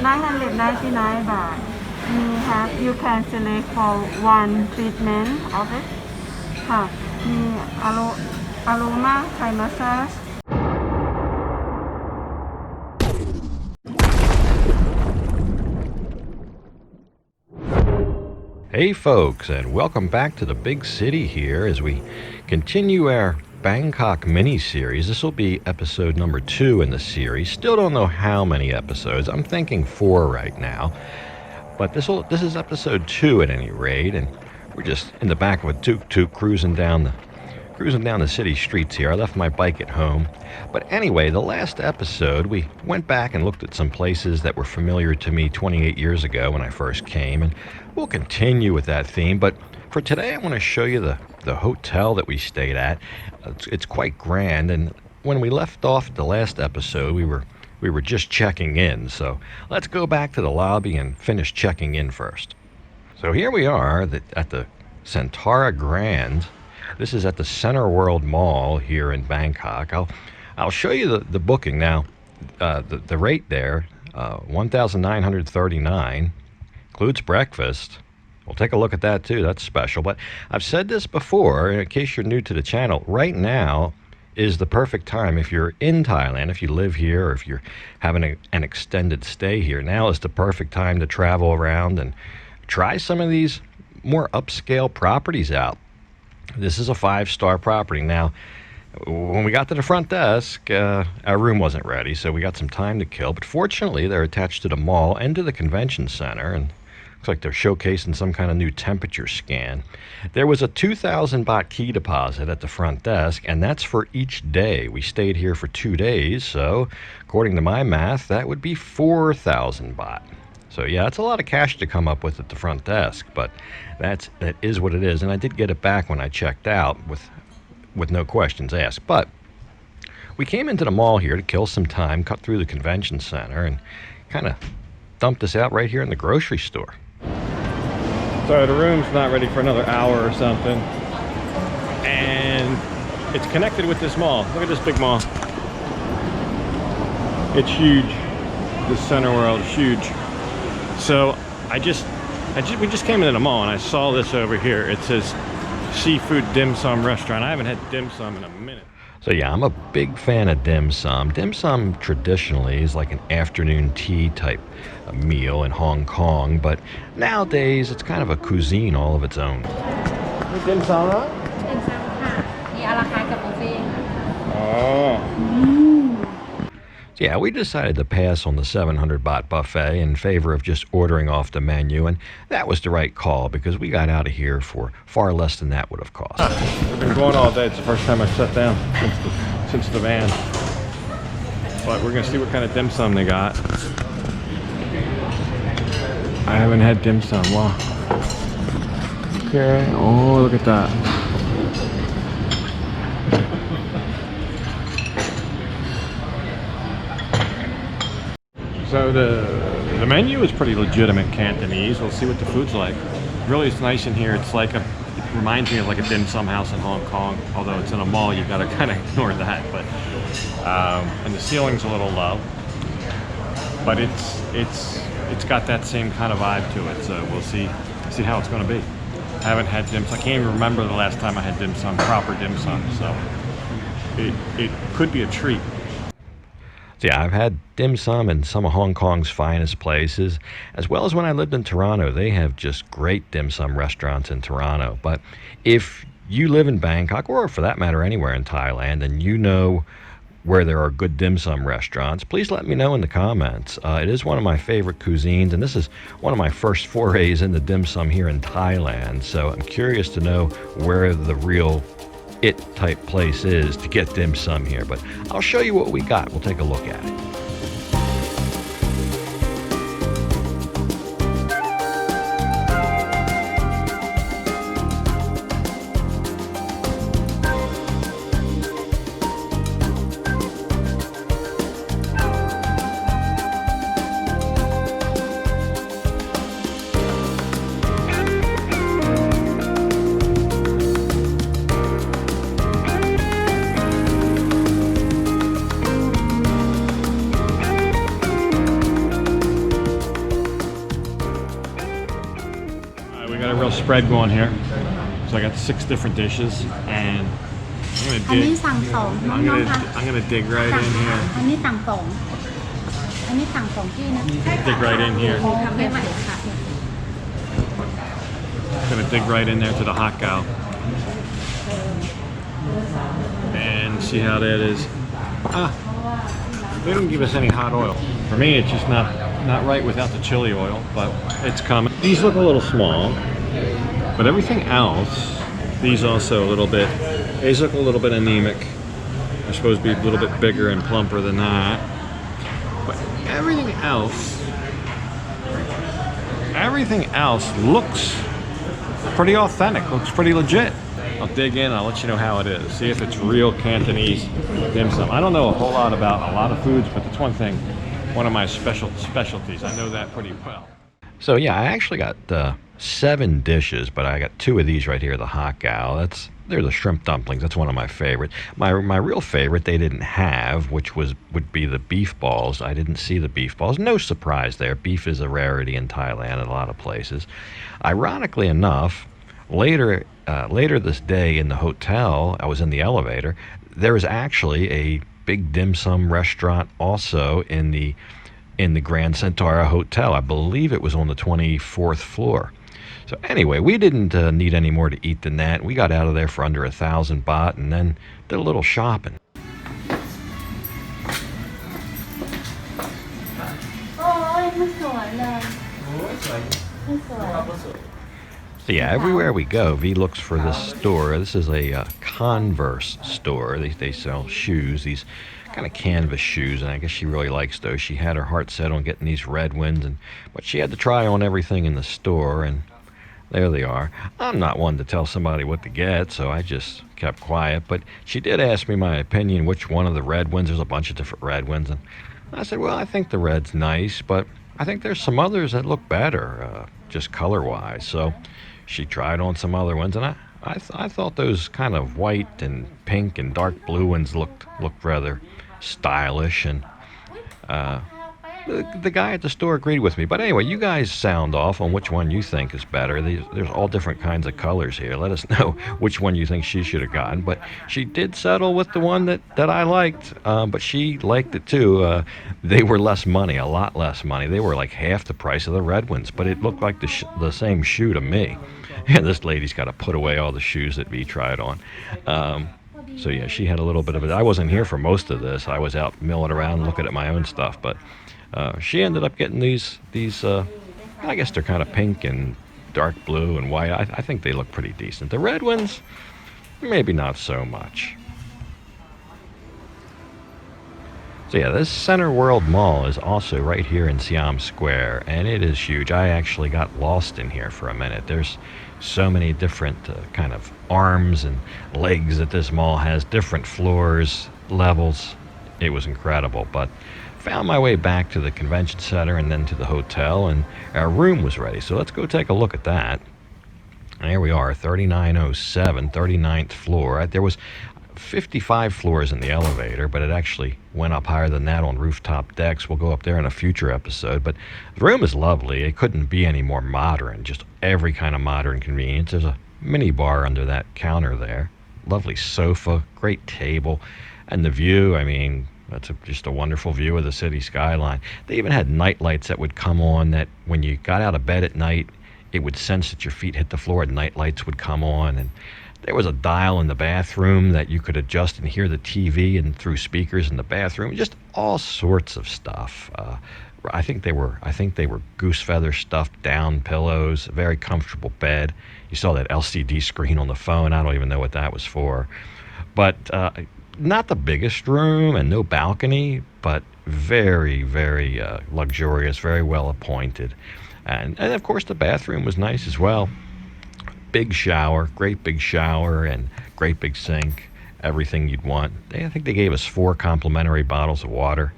999 baht. You can select for one treatment of it ค่ะมีaroma Thai massage Hey folks, and welcome back to the big city here as we continue our Bangkok mini-series. This will be episode number 2 in the series. Still don't know how many episodes. I'm thinking 4 right now. But this is episode 2 at any rate, and we're just in the back of a tuk-tuk cruising down the city streets here. I left my bike at home. But anyway, the last episode, we went back and looked at some places that were familiar to me 28 years ago when I first came, and we'll continue with that theme. But for today, I want to show you the hotel that we stayed at. It's quite grand, and when we left off at the last episode, we were just checking in. So let's go back to the lobby and finish checking in first. So here we are at the Centara Grand. This is at the Center World Mall here in Bangkok. I'll show you the booking now. The rate there, 1,939, includes breakfast. We'll take a look at that too. That's special. But I've said this before, in case you're new to the channel, right now is the perfect time if you're in Thailand, if you live here, or if you're having an extended stay here. Now is the perfect time to travel around and try some of these more upscale properties out. This is a 5-star property. Now, when we got to the front desk, our room wasn't ready, so we got some time to kill. But fortunately, they're attached to the mall and to the convention center, and looks like they're showcasing some kind of new temperature scan. There was a 2,000 baht key deposit at the front desk, and that's for each day. We stayed here for 2 days, so according to my math, that would be 4,000 baht. So yeah, it's a lot of cash to come up with at the front desk, but that is what it is. And I did get it back when I checked out with no questions asked. But we came into the mall here to kill some time, cut through the convention center, and kind of dumped this out right here in the grocery store. So the room's not ready for another hour or something, and it's connected with this mall. Look at this big mall. It's huge. This Center World is huge. So we just came into the mall and I saw this over here. It says Seafood Dim Sum Restaurant. I haven't had dim sum in a minute. So yeah, I'm a big fan of dim sum. Dim sum traditionally is like an afternoon tea type meal in Hong Kong, but nowadays it's kind of a cuisine all of its own. Dim sum, right? Dim sum, ค่ะมีอะลาคาร์ทกับบุฟเฟ่ต์ Yeah, we decided to pass on the 700 baht buffet in favor of just ordering off the menu, and that was the right call because we got out of here for far less than that would have cost. We've been going all day. It's the first time I've sat down since the van. But we're going to see what kind of dim sum they got. I haven't had dim sum. Wow. Okay. Oh, look at that. So the menu is pretty legitimate Cantonese. We'll see what the food's like. Really, it's nice in here. It's like it reminds me of like a dim sum house in Hong Kong. Although it's in a mall, you've got to kind of ignore that. But and the ceiling's a little low, but it's got that same kind of vibe to it. So we'll see how it's going to be. I haven't had dim sum. I can't even remember the last time I had dim sum, proper dim sum. So it could be a treat. So yeah, I've had dim sum in some of Hong Kong's finest places, as well as when I lived in Toronto. They have just great dim sum restaurants in Toronto. But if you live in Bangkok, or for that matter anywhere in Thailand, and you know where there are good dim sum restaurants, please let me know in the comments. It is one of my favorite cuisines, and this is one of my first forays into dim sum here in Thailand. So I'm curious to know where the real type place is to get dim sum here, but I'll show you what we got. We'll take a look at it. a spread going here. So I got 6 different dishes, and I'm gonna dig right in here. อันนี้สั่งสองอันนี้สั่งสองที่นะ Dig right in here. ทำไม่ไหวค่ะ Gonna dig right in there to the hot gal. And see how that is. They don't give us any hot oil. For me, it's just not right without the chili oil, but it's coming. These look a little small, but everything else, these also a little bit, these look a little bit anemic. They're supposed to be a little bit bigger and plumper than that. But everything else looks pretty authentic, looks pretty legit. I'll dig in, I'll let you know how it is. See if it's real Cantonese dim sum. I don't know a whole lot about a lot of foods, but that's one thing, one of my specialties. I know that pretty well. So yeah, I actually got 7 dishes, but I got 2 of these right here, the hot gal. They're the shrimp dumplings. That's one of my favorites. My real favorite they didn't have, which would be the beef balls. I didn't see the beef balls. No surprise there. Beef is a rarity in Thailand in a lot of places. Ironically enough, later this day in the hotel, I was in the elevator. There was actually a big dim sum restaurant also in the Grand Centara Hotel. I believe it was on the 24th floor. So anyway, we didn't need any more to eat than that. We got out of there for under 1,000 baht and then did a little shopping. โอ้ยมันสวยเลยมันสวย So yeah, everywhere we go, V looks for this store. This is a Converse store. They sell shoes, these kind of canvas shoes, and I guess she really likes those. She had her heart set on getting these red ones, but she had to try on everything in the store, and there they are. I'm not one to tell somebody what to get, so I just kept quiet, but she did ask me my opinion, which one of the red ones. There's a bunch of different red ones, and I said, well, I think the red's nice, but I think there's some others that look better, just color-wise. So she tried on some other ones, and I thought those kind of white and pink and dark blue ones looked rather stylish, and the guy at the store agreed with me. But anyway, you guys sound off on which one you think is better. There's all different kinds of colors here. Let us know which one you think she should have gotten. But she did settle with the one that I liked, but she liked it too. They were less money, a lot less money. They were like half the price of the red ones, but it looked like the same shoe to me. And this lady's got to put away all the shoes that V tried on. So yeah, she had a little bit of it. I wasn't here for most of this. I was out milling around looking at my own stuff, but she ended up getting these I guess they're kind of pink and dark blue and white. I think they look pretty decent. The red ones, maybe not so much. So yeah, this Center World Mall is also right here in Siam Square, and it is huge. I actually got lost in here for a minute. There's so many different kind of arms and legs that this mall has, different floors, levels. It was incredible, but found my way back to the convention center and then to the hotel, and our room was ready. So let's go take a look at that. And here we are, 3907, 39th floor. There was 55 floors in the elevator, but it actually went up higher than that on rooftop decks. We'll go up there in a future episode, but the room is lovely. It couldn't be any more modern, just every kind of modern convenience. There's a mini bar under that counter there, lovely sofa, great table, and the view, I mean, that's just a wonderful view of the city skyline. They even had night lights that would come on, that when you got out of bed at night, it would sense that your feet hit the floor, and night lights would come on. And there was a dial in the bathroom that you could adjust and hear the TV and through speakers in the bathroom. Just all sorts of stuff. I think they were goose feather stuffed down pillows, a very comfortable bed. You saw that LCD screen on the phone. I don't even know what that was for. But not the biggest room and no balcony, but very, very luxurious, very well appointed. And of course the bathroom was nice as well. Big shower, great big shower, and great big sink, everything you'd want. I think they gave us 4 complimentary bottles of water.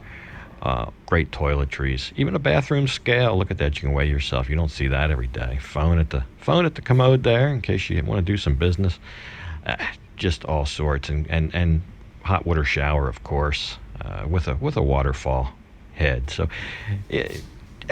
Great toiletries, even a bathroom scale. Look at that, you can weigh yourself. You don't see that every day. Phone at the commode there in case you want to do some business. Just all sorts, and hot water shower, of course, with a waterfall head. So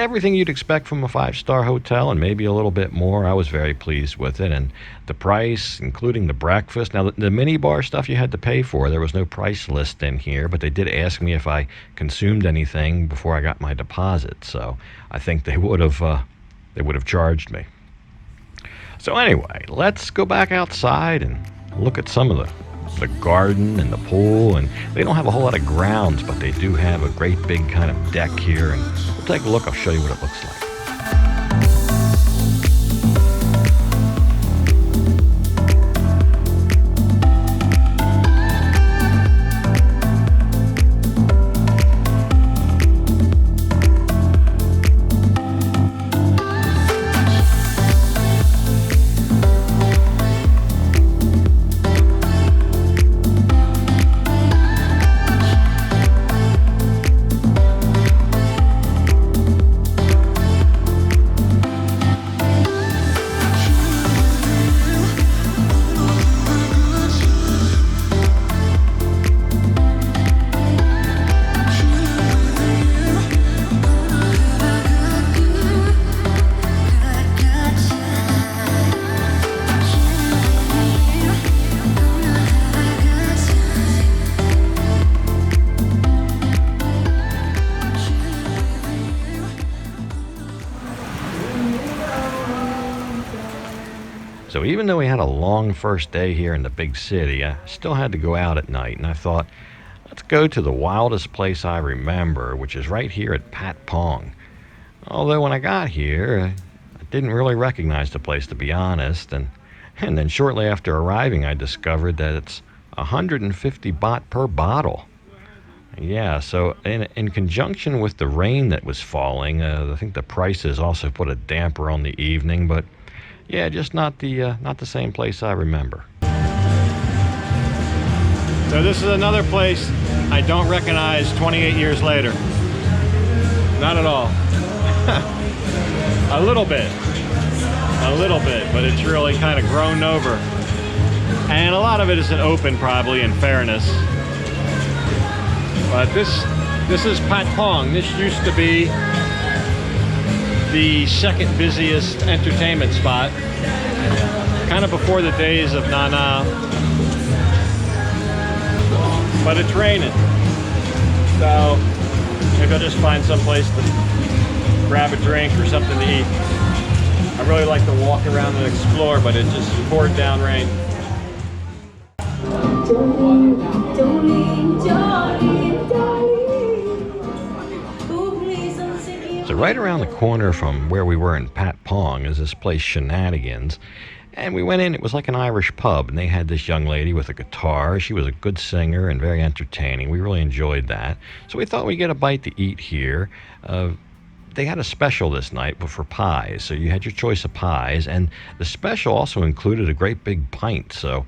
everything you'd expect from a 5-star hotel and maybe a little bit more. I was very pleased with it. And the price, including the breakfast. Now, the mini bar stuff you had to pay for. There was no price list in here, but they did ask me if I consumed anything before I got my deposit. So I think they would have charged me. So anyway, let's go back outside and look at some of the garden and the pool. And they don't have a whole lot of grounds, but they do have a great big kind of deck here. And we'll take a look. I'll show you what it looks like. So even though we had a long first day here in the big city, I still had to go out at night, and I thought, let's go to the wildest place I remember, which is right here at PatPong. Although when I got here, I didn't really recognize the place, to be honest, and then shortly after arriving, I discovered that it's 150 baht per bottle. Yeah, so in conjunction with the rain that was falling, I think the prices also put a damper on the evening, but yeah, just not the same place I remember. So this is another place I don't recognize 28 years later. Not at all. A little bit, but it's really kind of grown over. And a lot of it isn't open, probably, in fairness. But this is PatPong. This used to be the second busiest entertainment spot, kind of before the days of Nana. But it's raining, so maybe I'll just find some place to grab a drink or something to eat. I really like to walk around and explore, but it just poured down rain. So right around the corner from where we were in PatPong is this place Shenanigans. And we went in, it was like an Irish pub, and they had this young lady with a guitar. She was a good singer and very entertaining. We really enjoyed that. So we thought we'd get a bite to eat here. They had a special this night, but for pies. So you had your choice of pies, and the special also included a great big pint. So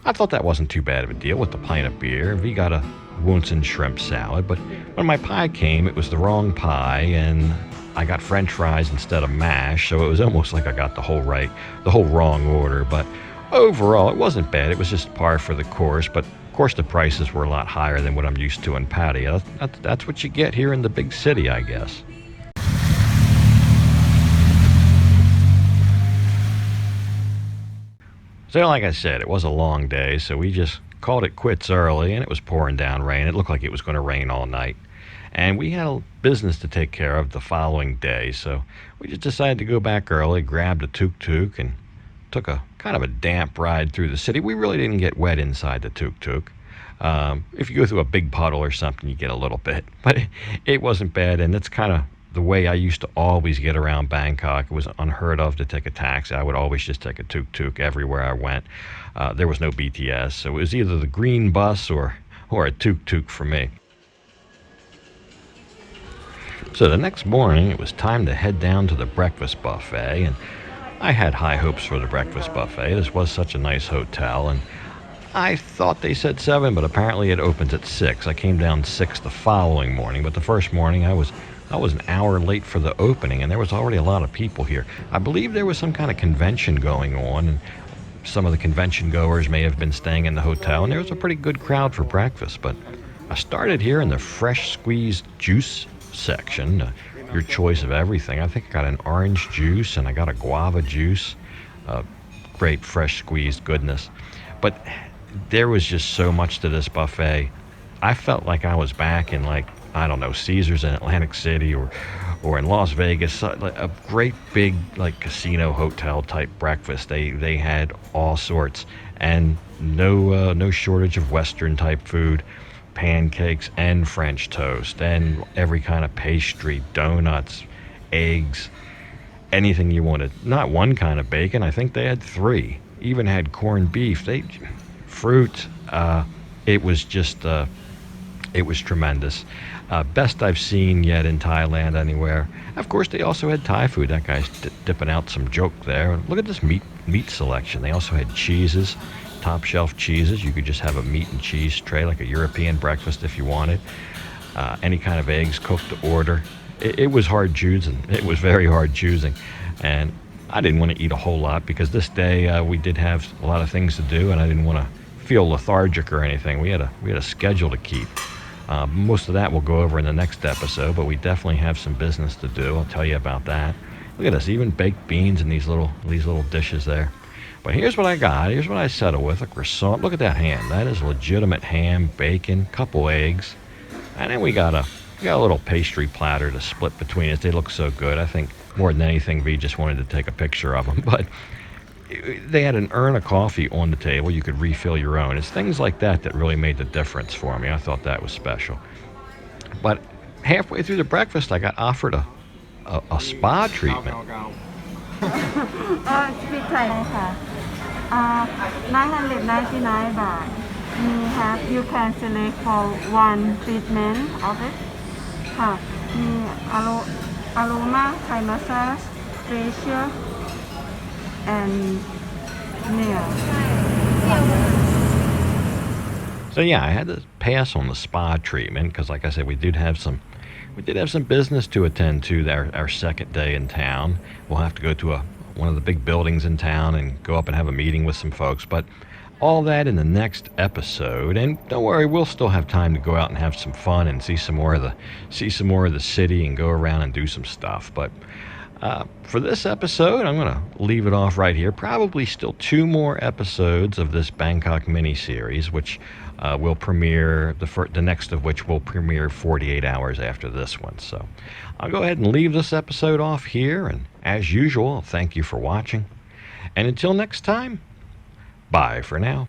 I thought that wasn't too bad of a deal with the pint of beer. We got a Wonton shrimp salad, but when my pie came, it was the wrong pie, and I got French fries instead of mash, so it was almost like I got the whole wrong order. But overall, it wasn't bad. It was just par for the course, but of course the prices were a lot higher than what I'm used to in Pattaya. That's what you get here in the big city, I guess. So like I said, it was a long day, so we just called it quits early, and it was pouring down rain. It looked like it was going to rain all night. And we had a business to take care of the following day, so we just decided to go back early, grabbed a tuk-tuk, and took a kind of a damp ride through the city. We really didn't get wet inside the tuk-tuk. If you go through a big puddle or something, you get a little bit, but it wasn't bad, and it's kind of the way I used to always get around Bangkok. It was unheard of to take a taxi. I would always just take a tuk-tuk everywhere I went. There was no BTS, so it was either the green bus or a tuk-tuk for me. So the next morning, it was time to head down to the breakfast buffet, and I had high hopes for the breakfast buffet. This was such a nice hotel, and I thought they said 7, but apparently it opens at 6. I came down 6 the following morning, but the first morning I was an hour late for the opening, and there was already a lot of people here. I believe there was some kind of convention going on, and some of the convention goers may have been staying in the hotel, and there was a pretty good crowd for breakfast. But I started here in the fresh squeezed juice section. your choice of everything. I think I got an orange juice and I got a guava juice. Great fresh squeezed goodness. But there was just so much to this buffet. I felt like I was back in, like, I don't know, Caesars in Atlantic City or in Las Vegas, like a great big like casino hotel type breakfast. They had all sorts, and no shortage of Western type food, pancakes and French toast and every kind of pastry, donuts, eggs, anything you wanted. Not one kind of bacon. I think they had 3. Even had corned beef. Fruit. It was just it was tremendous. Best I've seen yet in Thailand anywhere. Of course, they also had Thai food. That guy's dipping out some joke there. Look at this meat selection. They also had cheeses, top shelf cheeses. You could just have a meat and cheese tray like a European breakfast if you wanted. Any kind of eggs cooked to order. It was hard choosing. It was very hard choosing. And I didn't want to eat a whole lot because this day we did have a lot of things to do, and I didn't want to feel lethargic or anything. We had a schedule to keep. Most of that we'll go over in the next episode, but we definitely have some business to do. I'll tell you about that. Look at this, even baked beans in these little dishes there. But here's what I got. Here's what I settled with: a croissant. Look at that ham. That is legitimate ham, bacon, couple eggs, and then we got a little pastry platter to split between us. They look so good. I think more than anything, V just wanted to take a picture of them, but they had an urn of coffee on the table. You could refill your own. It's things like that that really made the difference for me. I thought that was special. But halfway through the breakfast, I got offered a spa treatment. พริกไทยค่ะ999 baht. You can select for one treatment of it. ค่ะมีaroma Thai massage, facial and nail. So yeah, I had to pass on the spa treatment because, like I said, we did have some business to attend to our second day in town. We'll have to go to one of the big buildings in town and go up and have a meeting with some folks. But all that in the next episode. And don't worry, we'll still have time to go out and have some fun and see some more of the city and go around and do some stuff. But for this episode, I'm going to leave it off right here. Probably still 2 more episodes of this Bangkok mini-series, which will premiere, the next of which will premiere 48 hours after this one. So I'll go ahead and leave this episode off here. And as usual, thank you for watching. And until next time, bye for now.